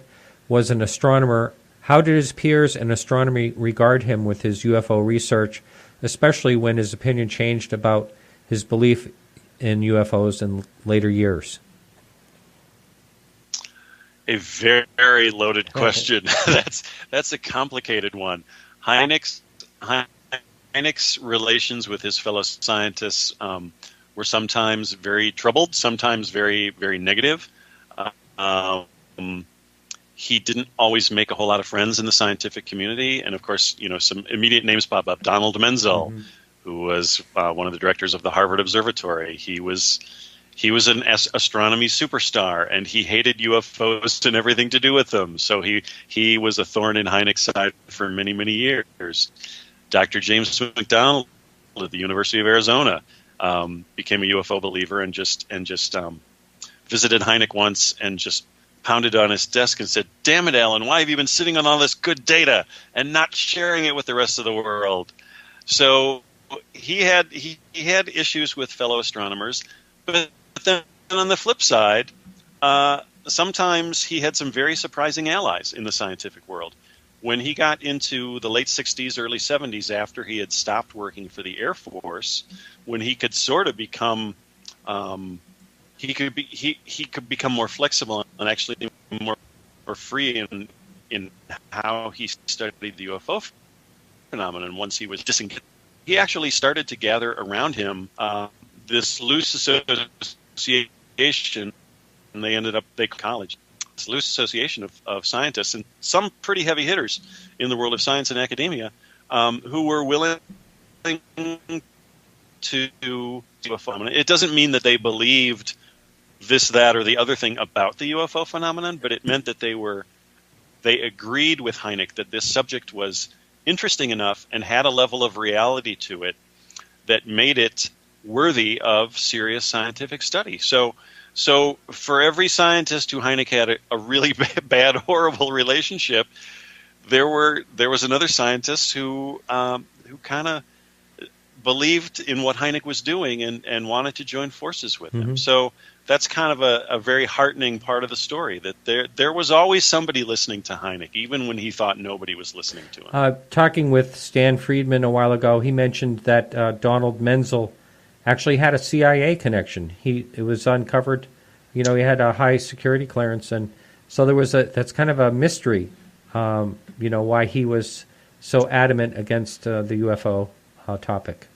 was an astronomer, how did his peers in astronomy regard him with his UFO research, especially when his opinion changed about his belief in UFOs in later years? A very loaded question. That's a complicated one. Hynek's relations with his fellow scientists were sometimes very troubled, sometimes very, very negative. He didn't always make a whole lot of friends in the scientific community, and of course, some immediate names pop up. Donald Menzel, who was one of the directors of the Harvard Observatory. He was an astronomy superstar, and he hated UFOs and everything to do with them. So he was a thorn in Hynek's side for many, many years. Dr. James McDonald at the University of Arizona became a UFO believer and just visited Hynek once and just pounded on his desk and said, "Damn it, Alan, why have you been sitting on all this good data and not sharing it with the rest of the world?" So he had issues with fellow astronomers, but then on the flip side, sometimes he had some very surprising allies in the scientific world. When he got into the late 60s, early 70s, after he had stopped working for the Air Force, when he could sort of become he could become more flexible and actually more free in how he studied the UFO phenomenon. Once he was disengaged, he actually started to gather around him this loose association, and they college. This loose association of scientists and some pretty heavy hitters in the world of science and academia who were willing to do UFO phenomenon. It doesn't mean that they believed this, that, or the other thing about the UFO phenomenon, but it meant that they agreed with Hynek that this subject was interesting enough and had a level of reality to it that made it worthy of serious scientific study. So for every scientist who Hynek had a really bad, horrible relationship, there was another scientist who kind of believed in what Hynek was doing and wanted to join forces with him. So that's kind of a very heartening part of the story, that there was always somebody listening to Hynek, even when he thought nobody was listening to him. Talking with Stan Friedman a while ago, he mentioned that Donald Menzel actually had a CIA connection. It was uncovered, he had a high security clearance, and so that's kind of a mystery, why he was so adamant against the UFO topic.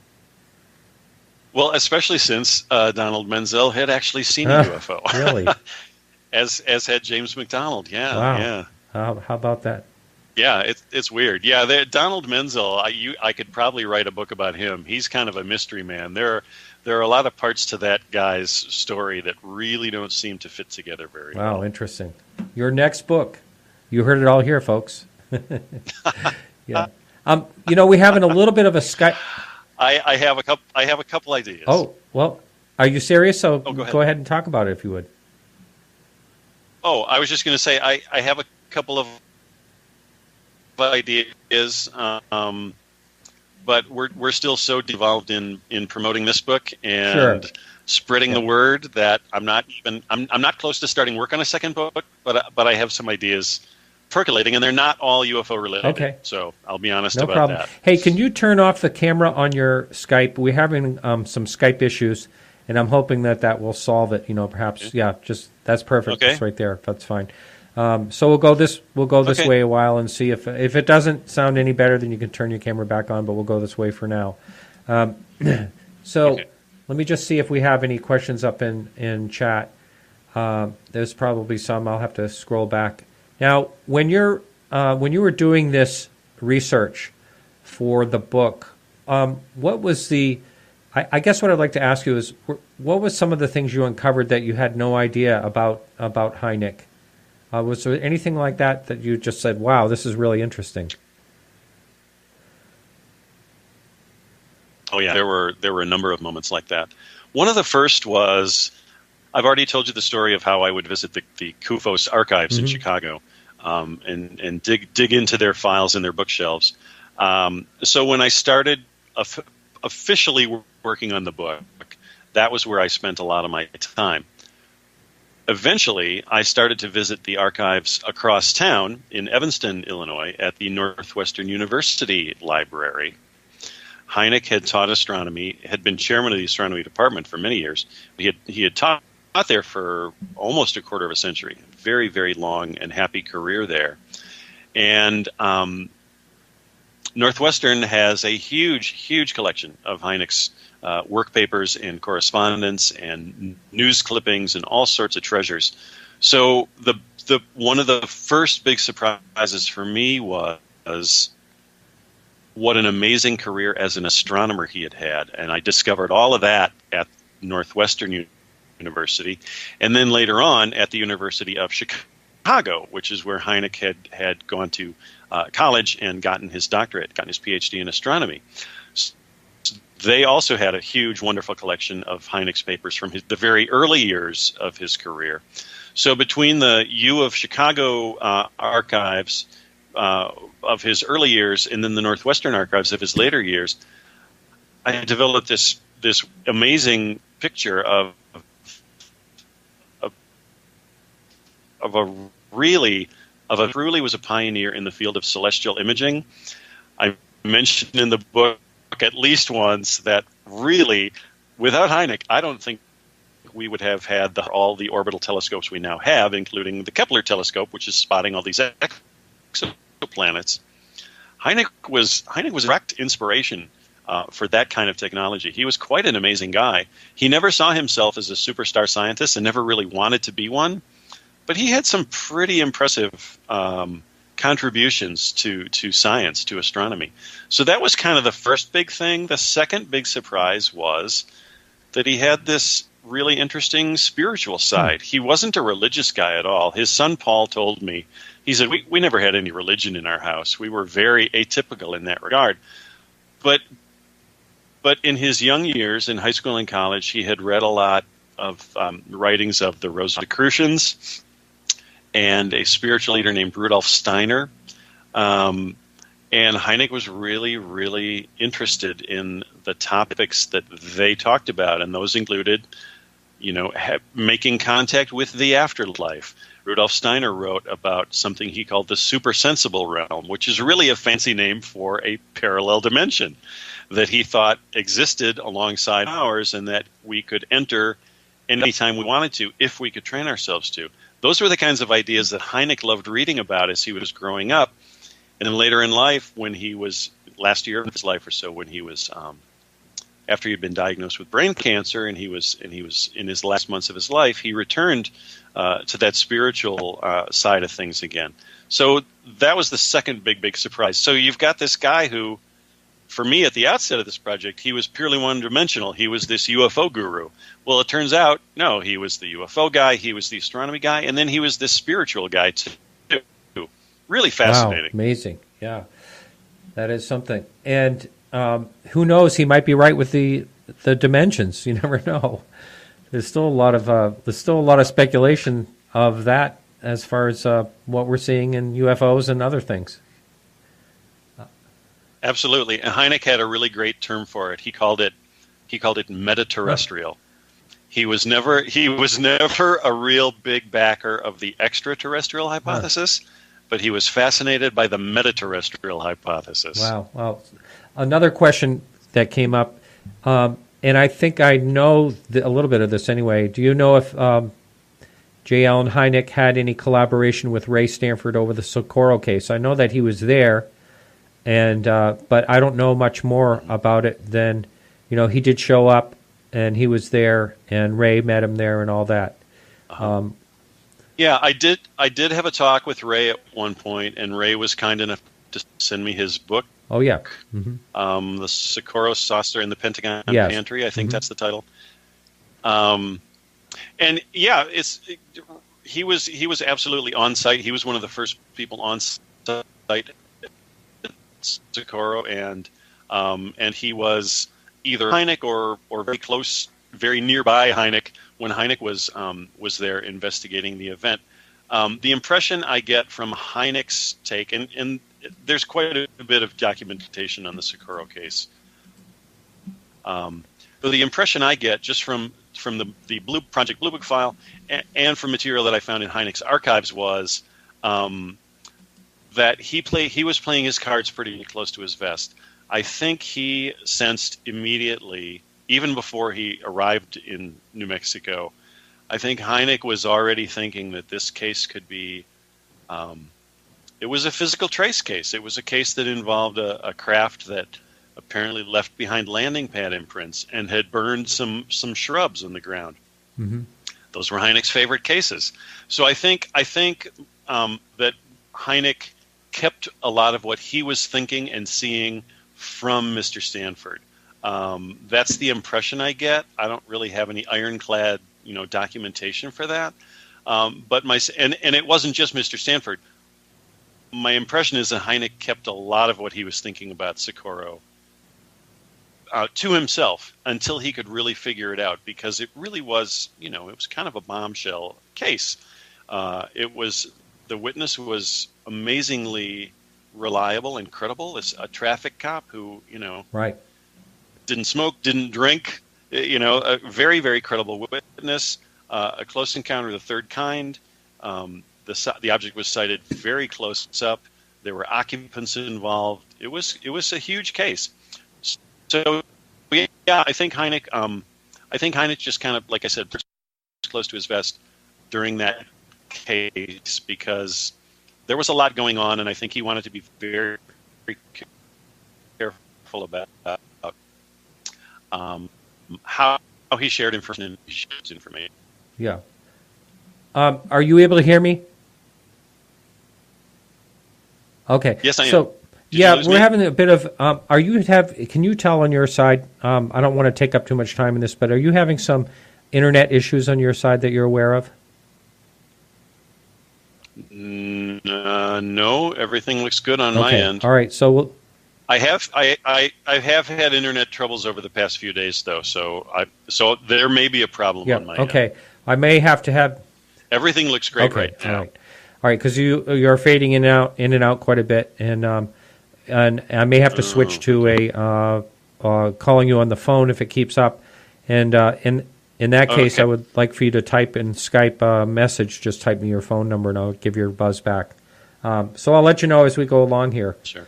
Well, especially since Donald Menzel had actually seen a UFO. Really? as had James McDonald. Yeah. Wow. Yeah. How about that? Yeah, it's weird. Yeah, Donald Menzel, I could probably write a book about him. He's kind of a mystery man. There are a lot of parts to that guy's story that really don't seem to fit together very well. Wow, interesting. Your next book. You heard it all here, folks. Yeah. We're having a little bit of a Skype. I have a couple ideas. Oh, well, are you serious? So go ahead and talk about it if you would. Oh, I was just going to say I have a couple of ideas, but we're still so devolved in promoting this book and spreading the word that I'm not close to starting work on a second book, but I have some ideas percolating, and they're not all UFO related. Okay. So I'll be honest about that. Hey, can you turn off the camera on your Skype? We're having some Skype issues, and I'm hoping that will solve it. Perhaps. Okay. Yeah, that's perfect. Okay. It's right there. That's fine. So we'll go this way a while and see if it doesn't sound any better, then you can turn your camera back on. But we'll go this way for now. Let me just see if we have any questions up in chat. There's probably some. I'll have to scroll back. Now, when you were doing this research for the book, what was I guess what I'd like to ask you is, what was some of the things you uncovered that you had no idea about Hynek? Was there anything like that you just said, wow, this is really interesting? Oh, yeah, there were a number of moments like that. One of the first was, I've already told you the story of how I would visit the CUFOS archives in Chicago and dig into their files and their bookshelves. So when I started officially working on the book, that was where I spent a lot of my time. Eventually, I started to visit the archives across town in Evanston, Illinois, at the Northwestern University Library. Hynek had taught astronomy, had been chairman of the astronomy department for many years. He had taught there for almost a quarter of a century. Very, very long and happy career there. And Northwestern has a huge, huge collection of Hynek's work papers and correspondence and news clippings and all sorts of treasures. So the one of the first big surprises for me was what an amazing career as an astronomer he had. And I discovered all of that at Northwestern University, and then later on at the University of Chicago, which is where Hynek had gone to college and gotten his doctorate, gotten his PhD in astronomy. They also had a huge, wonderful collection of Hynek's papers from the very early years of his career. So between the U of Chicago archives of his early years and then the Northwestern archives of his later years, I developed this truly was a pioneer in the field of celestial imaging. I mentioned in the book at least once that really, without Hynek, I don't think we would have had all the orbital telescopes we now have, including the Kepler telescope, which is spotting all these exoplanets. Hynek was direct inspiration for that kind of technology. He was quite an amazing guy. He never saw himself as a superstar scientist and never really wanted to be one, but he had some pretty impressive contributions to science, to astronomy. So that was kind of the first big thing. The second big surprise was that he had this really interesting spiritual side. He wasn't a religious guy at all. His son Paul told me, he said, we never had any religion in our house. We were very atypical in that regard. But in his young years, in high school and college, he had read a lot of writings of the Rosicrucians and a spiritual leader named Rudolf Steiner. And Hynek was really, really interested in the topics that they talked about, and those included, making contact with the afterlife. Rudolf Steiner wrote about something he called the supersensible realm, which is really a fancy name for a parallel dimension that he thought existed alongside ours and that we could enter anytime we wanted to if we could train ourselves to. Those were the kinds of ideas that Hynek loved reading about as he was growing up. And then later in life, when he was, last year of his life or so, when he was, after he'd been diagnosed with brain cancer and he was in his last months of his life, he returned to that spiritual side of things again. So that was the second big surprise. So you've got this guy who, for me, at the outset of this project, he was purely one-dimensional. He was this UFO guru. Well, it turns out, no, he was the UFO guy, he was the astronomy guy, and then he was this spiritual guy, too. Really fascinating. Wow, amazing. Yeah, that is something. And who knows, he might be right with the dimensions. You never know. There's still a lot of speculation of that as far as what we're seeing in UFOs and other things. Absolutely. And Hynek had a really great term for it. He called it metaterrestrial. He was never a real big backer of the extraterrestrial hypothesis, but he was fascinated by the metaterrestrial hypothesis. Wow. Well, another question that came up, and I think I know a little bit of this anyway. Do you know if J. Allen Hynek had any collaboration with Ray Stanford over the Socorro case? I know that he was there. And but I don't know much more about it than, he did show up and he was there and Ray met him there and all that. Yeah, I did have a talk with Ray at one point, and Ray was kind enough to send me his book. Oh yeah, mm-hmm. The Socorro Saucer in the Pentagon Pantry. I think that's the title. And yeah, he was absolutely on site. He was one of the first people on site. Socorro, and he was either Hynek or very close, very nearby Hynek when Hynek was there investigating the event. The impression I get from Hynek's take, and there's quite a bit of documentation on the Socorro case, but the impression I get just from the Project Blue Book file and from material that I found in Hynek's archives was that he was playing his cards pretty close to his vest. I think he sensed immediately, even before he arrived in New Mexico, I think Hynek was already thinking that this case could be, it was a physical trace case. It was a case that involved a craft that apparently left behind landing pad imprints and had burned some shrubs on the ground. Mm-hmm. Those were Hynek's favorite cases. So I think that Hynek kept a lot of what he was thinking and seeing from Mr. Stanford. That's the impression I get. I don't really have any ironclad, documentation for that. But it wasn't just Mr. Stanford. My impression is that Hynek kept a lot of what he was thinking about Socorro to himself until he could really figure it out, because it really was, it was kind of a bombshell case. The witness was amazingly reliable and credible. It's a traffic cop who, right, didn't smoke, didn't drink, a very, very credible witness, a close encounter of the third kind. the object was sighted very close up. There were occupants involved. It was a huge case. So yeah, I think Hynek just kind of, like I said, close to his vest during that case because there was a lot going on, and I think he wanted to be very, very careful about how he shared information. Yeah. Are you able to hear me? Okay. Yes, I am. So, we're having a bit of. Can you tell on your side? I don't want to take up too much time in this, but are you having some internet issues on your side that you're aware of? No, everything looks good on my end. All right. So I have had internet troubles over the past few days, though. So there may be a problem on my end. Okay. I may have to have. Everything looks great right now. All right. Because you're fading in and out quite a bit, and I may have to switch to calling you on the phone if it keeps up. And in that case, I would like for you to type in Skype a message. Just type me your phone number, and I'll give your buzz back. So I'll let you know as we go along here. Sure.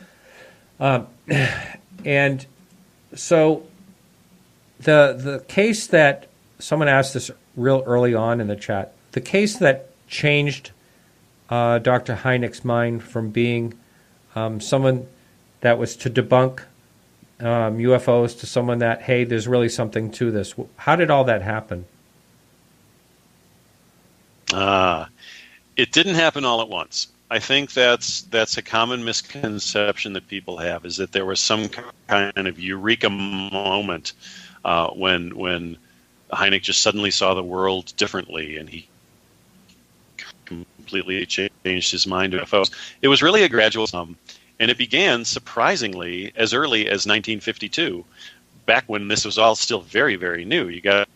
And so the case that someone asked this real early on in the chat, the case that changed Dr. Hynek's mind from being someone that was to debunk UFOs to someone that, hey, there's really something to this. How did all that happen? It didn't happen all at once. I think that's a common misconception that people have, is that there was some kind of eureka moment when Hynek just suddenly saw the world differently and he completely changed his mind to UFOs. It was really a gradual and it began, surprisingly, as early as 1952, back when this was all still very, very new. You got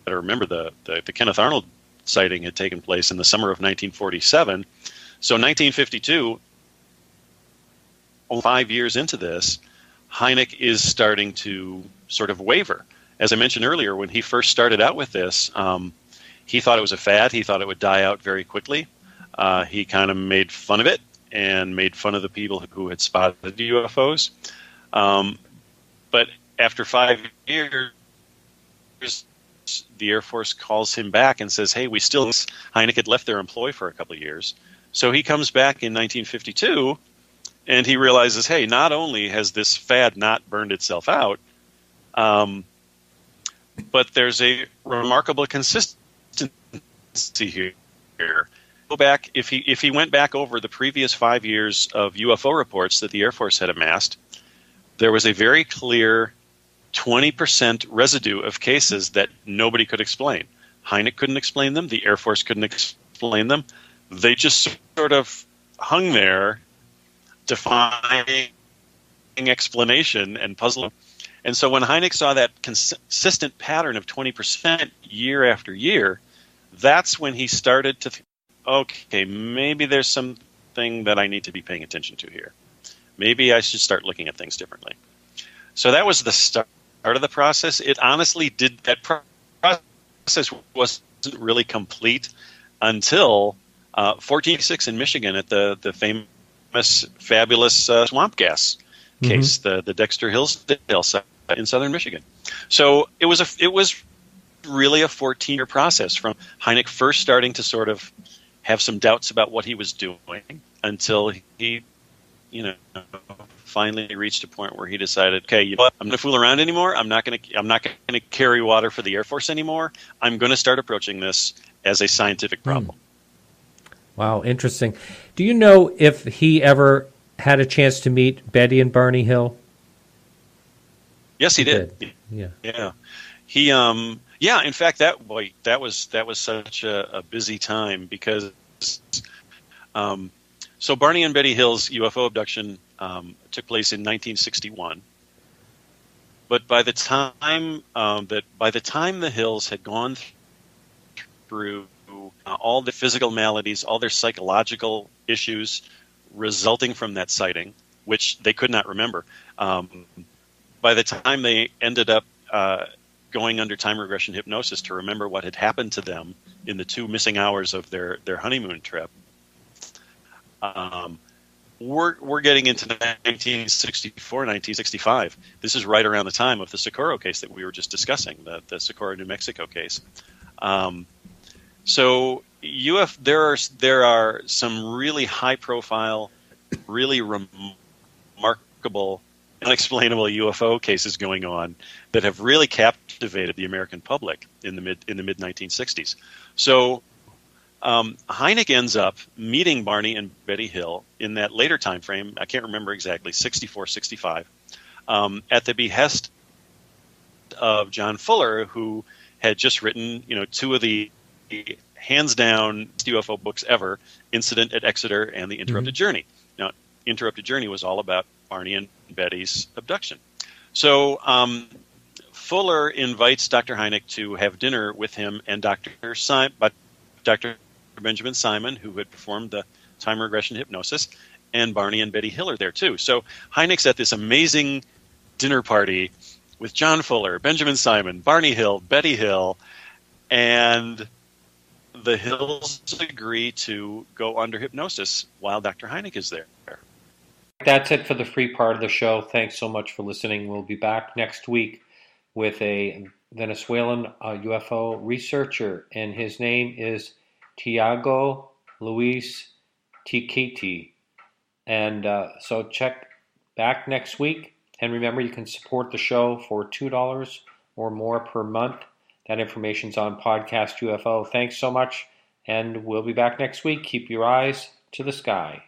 to remember the Kenneth Arnold sighting had taken place in the summer of 1947. So 1952, 5 years into this, Hynek is starting to sort of waver. As I mentioned earlier, when he first started out with this, he thought it was a fad. He thought it would die out very quickly. He kind of made fun of it and made fun of the people who had spotted the UFOs. But after 5 years, the Air Force calls him back and says, hey, Hynek had left their employ for a couple of years. So he comes back in 1952, and he realizes, hey, not only has this fad not burned itself out, but there's a remarkable consistency here. Go back, if he went back over the previous 5 years of UFO reports that the Air Force had amassed, there was a very clear 20% residue of cases that nobody could explain. Hynek couldn't explain them. The Air Force couldn't explain them. They just sort of hung there, defying explanation and puzzling. And so when Hynek saw that consistent pattern of 20% year after year, that's when he started to think, okay, maybe there's something that I need to be paying attention to here. Maybe I should start looking at things differently. So that was the start of the process. It honestly that process wasn't really complete until 1486 in Michigan at the famous, fabulous swamp gas case, the Dexter Hillsdale site in southern Michigan. So it was really a 14-year process from Hynek first starting to sort of have some doubts about what he was doing until he, finally reached a point where he decided, okay, you know what? I'm going to fool around anymore. I'm not going to carry water for the Air Force anymore. I'm going to start approaching this as a scientific problem. Wow, interesting. Do you know if he ever had a chance to meet Betty and Barney Hill? Yes, he did. Yeah. He in fact that was such a busy time because so Barney and Betty Hill's UFO abduction took place in 1961. But by the time the Hills had gone through all the physical maladies, all their psychological issues resulting from that sighting, which they could not remember, by the time they ended up going under time regression hypnosis to remember what had happened to them in the 2 missing hours of their honeymoon trip, We're getting into 1964, 1965. This is right around the time of the Socorro case that we were just discussing, the Socorro, New Mexico case. So there are some really high-profile, really remarkable, unexplainable UFO cases going on that have really captivated the American public in the mid 1960s. So Hynek ends up meeting Barney and Betty Hill in that later time frame. I can't remember exactly, 64, 65, at the behest of John Fuller, who had just written, two of the hands down UFO books ever, Incident at Exeter and The Interrupted Journey. Now, Interrupted Journey was all about Barney and Betty's abduction. So Fuller invites Dr. Hynek to have dinner with him and Dr. Benjamin Simon, who had performed the time regression hypnosis, and Barney and Betty Hill are there too. So Hynek's at this amazing dinner party with John Fuller, Benjamin Simon, Barney Hill, Betty Hill, and the Hills agree to go under hypnosis while Dr. Hynek is there. That's it for the free part of the show. Thanks so much for listening. We'll be back next week with a Venezuelan UFO researcher, and his name is Tiago Luis Tiquiti. And so check back next week. And remember, you can support the show for $2 or more per month. That information's on Podcast UFO. Thanks so much, and we'll be back next week. Keep your eyes to the sky.